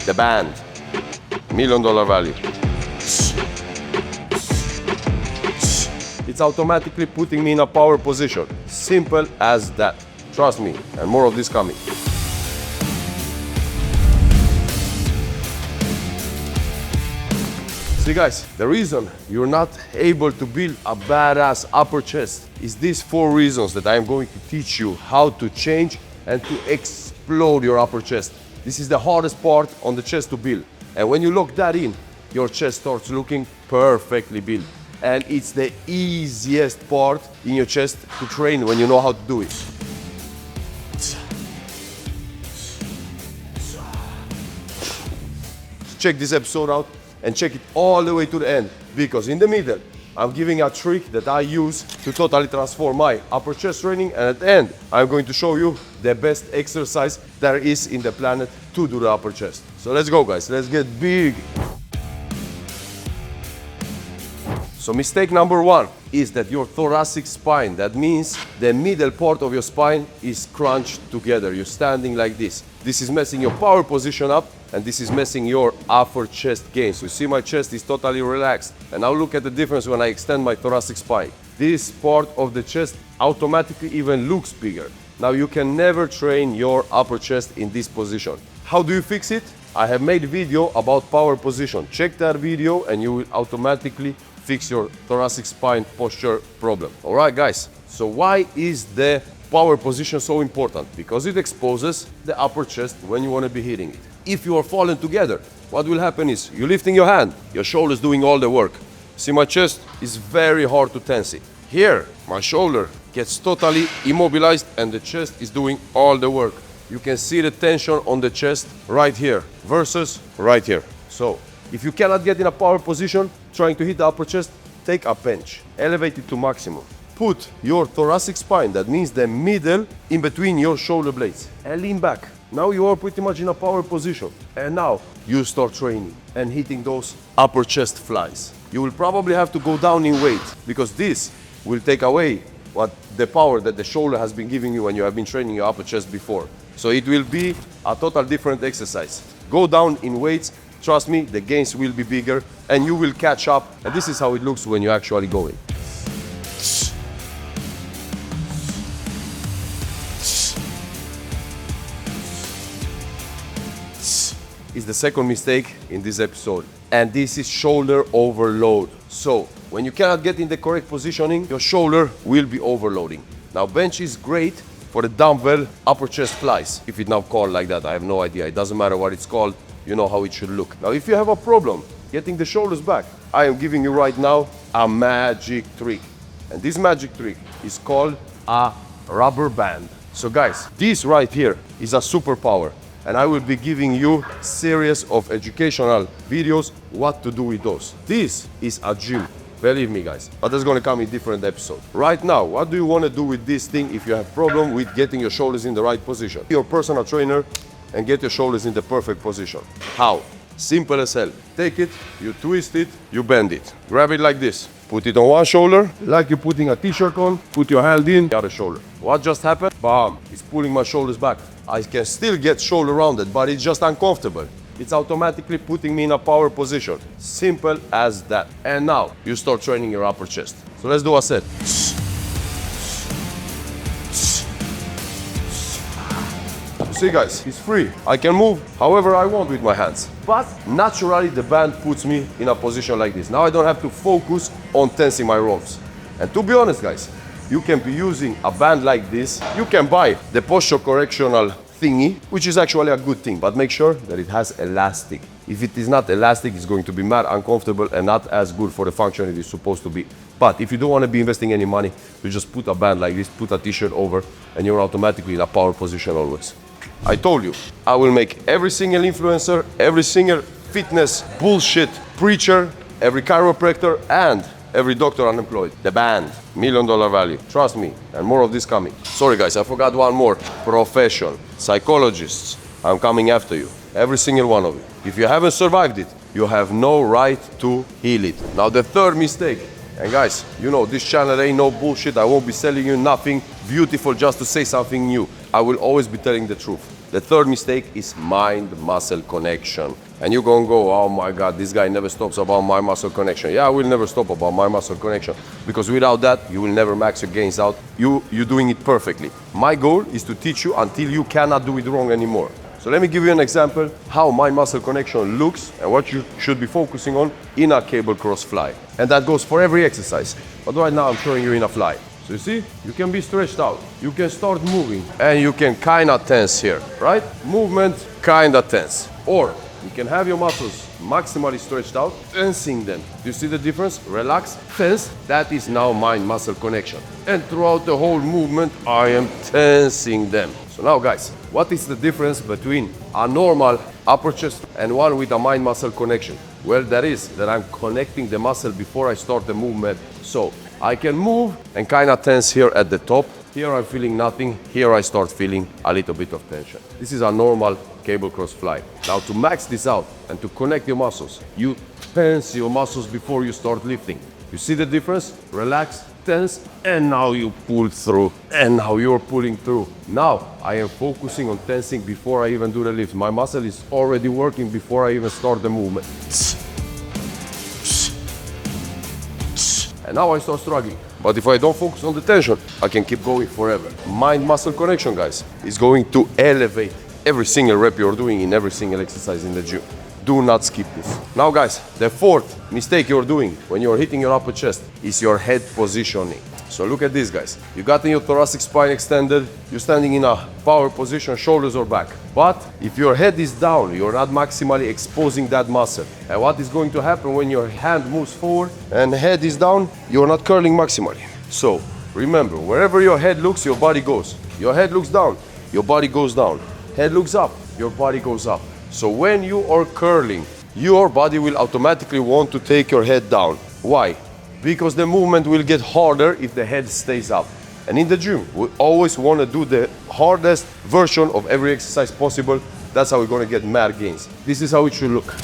The band, $1 million value. It's automatically putting me in a power position. Simple as that. Trust me, and more of this coming. See guys, the reason you're not able to build a badass upper chest is these 4 reasons that I am going to teach you how to change and to explode your upper chest. This is the hardest part on the chest to build. And when you lock that in, your chest starts looking perfectly built. And it's the easiest part in your chest to train when you know how to do it. Check this episode out and check it all the way to the end, because in the middle I'm giving a trick that I use to totally transform my upper chest training, and at the end I'm going to show you the best exercise there is in the planet to do the upper chest. So let's go guys, let's get big. So mistake number 1 is that your thoracic spine, that means the middle part of your spine, is crunched together. You're standing like this. This is messing your power position up, and this is messing your upper chest gains. You see my chest is totally relaxed. And now look at the difference when I extend my thoracic spine. This part of the chest automatically even looks bigger. Now you can never train your upper chest in this position. How do you fix it? I have made a video about power position. Check that video and you will automatically fix your thoracic spine posture problem. All right guys, so why is the power position so important? Because it exposes the upper chest when you want to be hitting it. If you are falling together, what will happen is you're lifting your hand, your shoulder is doing all the work. See, my chest is very hard to tense it. Here, my shoulder gets totally immobilized and the chest is doing all the work. You can see the tension on the chest right here versus right here. So, if you cannot get in a power position trying to hit the upper chest, take a bench, elevate it to maximum. Put your thoracic spine, that means the middle, in between your shoulder blades, and lean back. Now you are pretty much in a power position. And now you start training and hitting those upper chest flies. You will probably have to go down in weight, because this will take away the power that the shoulder has been giving you when you have been training your upper chest before. So it will be a total different exercise. Go down in weights. Trust me, the gains will be bigger and you will catch up. And this is how it looks when you're actually going. Is the second mistake in this episode. And this is shoulder overload. So when you cannot get in the correct positioning, your shoulder will be overloading. Now bench is great for the dumbbell upper chest flies. If it's now called like that, I have no idea. It doesn't matter what it's called. You know how it should look. Now, if you have a problem getting the shoulders back, I am giving you right now a magic trick. And this magic trick is called a rubber band. So guys, this right here is a superpower. And I will be giving you a series of educational videos what to do with those. This is a gym, believe me guys, but that's gonna come in different episodes. Right now, what do you wanna do with this thing if you have problem with getting your shoulders in the right position? Your personal trainer and get your shoulders in the perfect position. How? Simple as hell. Take it, you twist it, you bend it. Grab it like this. Put it on one shoulder, like you're putting a t-shirt on, put your hand in the other shoulder. What just happened? Bam! It's pulling my shoulders back. I can still get shoulder rounded, but it's just uncomfortable. It's automatically putting me in a power position. Simple as that. And now, you start training your upper chest. So let's do a set. See guys, it's free. I can move however I want with my hands. But naturally the band puts me in a position like this. Now I don't have to focus on tensing my ropes. And to be honest guys, you can be using a band like this. You can buy the posture correctional thingy, which is actually a good thing, but make sure that it has elastic. If it is not elastic, it's going to be mad uncomfortable and not as good for the function it is supposed to be. But if you don't want to be investing any money, you just put a band like this, put a t-shirt over, and you're automatically in a power position always. I told you, I will make every single influencer, every single fitness bullshit preacher, every chiropractor, and every doctor unemployed. The band, $1 million value. Trust me, and more of this coming. Sorry guys, I forgot one more. Profession, psychologists, I'm coming after you. Every single one of you. If you haven't survived it, you have no right to heal it. Now the third mistake, and guys, you know this channel ain't no bullshit. I won't be selling you nothing beautiful just to say something new. I will always be telling the truth. The third mistake is mind-muscle connection. And you're gonna go, oh my God, this guy never stops about mind-muscle connection. Yeah, I will never stop about mind-muscle connection, because without that, you will never max your gains out. You're doing it perfectly. My goal is to teach you until you cannot do it wrong anymore. So let me give you an example how mind-muscle connection looks and what you should be focusing on in a cable cross fly. And that goes for every exercise. But right now I'm showing you in a fly. So you see, you can be stretched out, you can start moving, and you can kinda tense here, right? Movement, kinda tense. Or you can have your muscles maximally stretched out, tensing them. Do you see the difference? Relax, tense, that is now mind-muscle connection. And throughout the whole movement, I am tensing them. So now guys, what is the difference between a normal upper chest and one with a mind-muscle connection? Well, that is that I'm connecting the muscle before I start the movement. So I can move and kind of tense here at the top. Here I'm feeling nothing. Here I start feeling a little bit of tension. This is a normal cable cross fly. Now to max this out and to connect your muscles, you tense your muscles before you start lifting. You see the difference? Relax, tense, and now you pull through. And now you're pulling through. Now I am focusing on tensing before I even do the lift. My muscle is already working before I even start the movement. And now I start struggling. But if I don't focus on the tension, I can keep going forever. Mind-muscle connection, guys, is going to elevate every single rep you're doing in every single exercise in the gym. Do not skip this. Now, guys, the fourth mistake you're doing when you're hitting your upper chest is your head positioning. So look at this, guys. You got your thoracic spine extended, you're standing in a power position, shoulders are back. But if your head is down, you're not maximally exposing that muscle. And what is going to happen when your hand moves forward and head is down, you're not curling maximally. So remember, wherever your head looks, your body goes. Your head looks down, your body goes down. Head looks up, your body goes up. So when you are curling, your body will automatically want to take your head down. Why? Because the movement will get harder if the head stays up. And in the gym, we always want to do the hardest version of every exercise possible. That's how we're going to get mad gains. This is how it should look.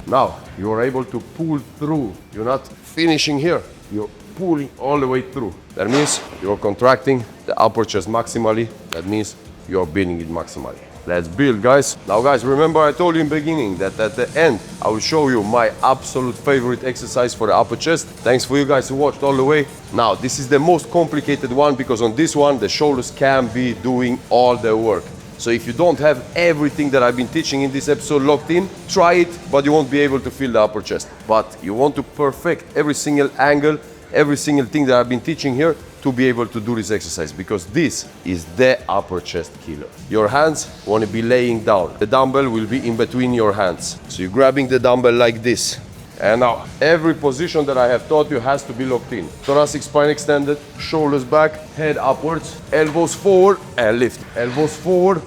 Now, you are able to pull through. You're not finishing here. You're pulling all the way through. That means you're contracting the upper chest maximally. That means you're building it maximally. Let's build, guys. Now, guys, remember I told you in the beginning that at the end, I will show you my absolute favorite exercise for the upper chest. Thanks for you guys who watched all the way. Now, this is the most complicated one because on this one, the shoulders can be doing all the work. So if you don't have everything that I've been teaching in this episode locked in, try it, but you won't be able to feel the upper chest. But you want to perfect every single angle, every single thing that I've been teaching here to be able to do this exercise, because this is the upper chest killer. Your hands want to be laying down. The dumbbell will be in between your hands. So you're grabbing the dumbbell like this. And now every position that I have taught you has to be locked in. Thoracic spine extended, shoulders back, head upwards, elbows forward and lift. Elbows forward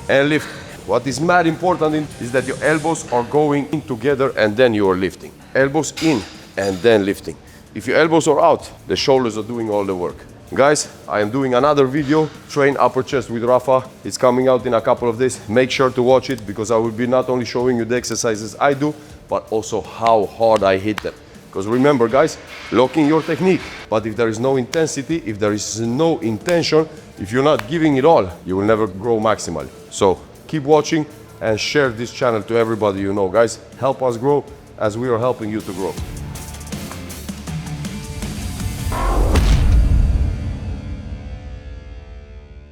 and lift. What is mad important is that your elbows are going in together and then you are lifting. Elbows in and then lifting. If your elbows are out, the shoulders are doing all the work. Guys, I am doing another video, Train Upper Chest with Rafa. It's coming out in a couple of days. Make sure to watch it because I will be not only showing you the exercises I do, but also how hard I hit them. Because remember, guys, locking your technique. But if there is no intensity, if there is no intention, if you're not giving it all, you will never grow maximally. So keep watching and share this channel to everybody you know. Guys, help us grow as we are helping you to grow.